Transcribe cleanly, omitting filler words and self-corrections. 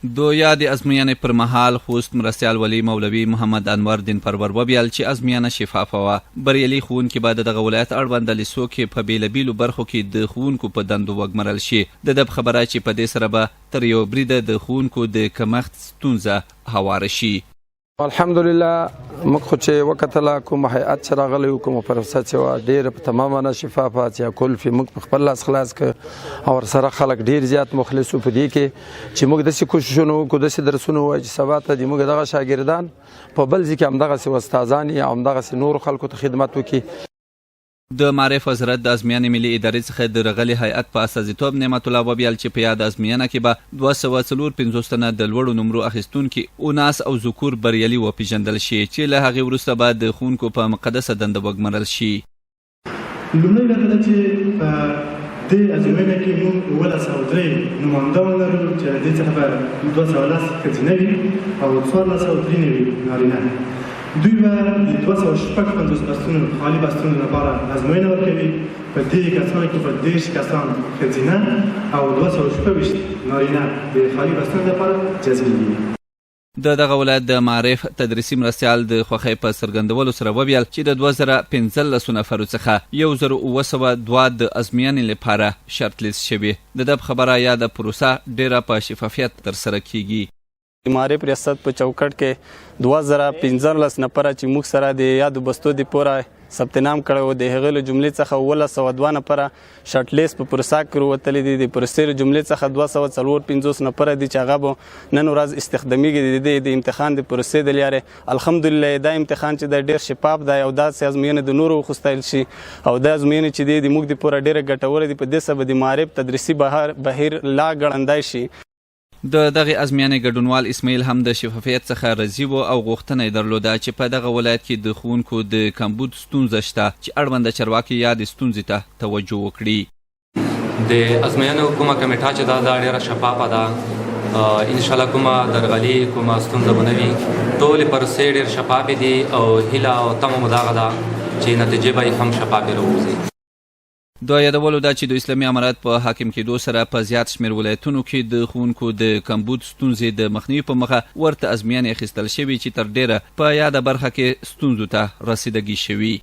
د یادې ازموینې پر مهال خوست مرستیال ولی مولوي محمد انور دین پرور وویل چې ازموینه شفافه وه. بریالي ښوونکي به د دغه ولایت اړونده لیسو کې په بېلابېلو برخو کې د ښوونکو په دندو وګمرل شي. د ده په خبره چې په دې سره به تر یو بریده د ښوونکو د کمښت ستونزه هواره شي. الحمدلله موږ خو چې وکتله کوم هیئت چې راغلی و کومه پروسه چې وه ډېره په تمامه نه شفافه چې کلفې موږ په خپل لاس خلاص کړه او ورسره خلک ډېر زیات مخلص وو په دې کې چې موږ داسې کوششونه وکړو داسې درسونه ووایو چې سبا ته د موږ دغه شاګردان په بل ځای کې همدغسې استادان او همدغسې نورو خلکو ته خدمت وکړي. د معارف وزارت د ازموینې ملي ادارې څخه د راغلي هیئت په استازیتوب نعمت الله وویل چې په یاد ازموینه کې به 254 تنه د لوړو نمرو اخیستونکي اناس او ذکور بریالي وپېژندل شي چې له هغې وروسته به د ښوونکو په مقدسه دنده وګمرل شي. لومړۍ برخه ده چې په دې ازموینه کې موږ 1203 نمایندان لرو چې دې څخه به 210 ښځینه وي او 1403 وي نارینه. دوی به د 256 بستونو خالي بستونو لپاره ازموینه ورکوي. په دې کسانو کې به 10 کسان ښځینه او 226 نارینه د خالي بستونو لپاره جذبېږي. د دغه ولایت د معارف تدریسي مرستیال د خوښۍ په څرګندولو سره وویل چې د 2015 نفرو څخه 1902 د ازموینې لپاره شرط لیست شوي. د ده په خبره یاده پروسه ډېره په شفافیت ترسره کیږي. معارف ریاست په چوکټ کې 2015 نفره چې موږ سره د یادو بستو د پوره ثبت نام کړی و د هغې له جملې څخه 1902 نفره شرط لیست په پروسه کې راوتلي دي. د پروسې له جملې څخه 254 نفره دي چې هغه به نن ورځ استخدامیږي د امتحان د پروسې د لارې. الحمدلله دا امتحان چې دی ډېر شفاف دی او داسې ازموینې د نورو وخوستل شي او دا ازموینې چې دی د موږ د پوره ډېره ګټوره دي. په دې سبب د معارف تدریسي بهیر لا ګړندی شي. د دغې ازموینې ګډونوال اسماعیل هم د شفافیت څخه راضي و او غوښتنه یې درلوده چې په دغه ولایت کې د ښوونکو د کمبود ستونزه شته چې اړونده چارواکي یادې ستونزې ته توجه وکړي. د ازموینو کومه کمیټه چې دا ډېره شفافه ده. انشاءالله کومه درغلي کومه ستونزه به نه وي. ټولې پروسې ډېر شفافې دي او هیله او تمه مو دغه ده چې نتیجې به یې هم شفافې راووځي. د یادولو ده چې د اسلامي امارت په حاکم کېدو سره په زیات شمېر ولایتونو کې د ښوونکو د کمبود ستونزې د مخنیوي په مخه ورته ازموینې اخیستل شوي چې تر ډېره په یاده برخه کې ستونزو ته رسیدګي شوي.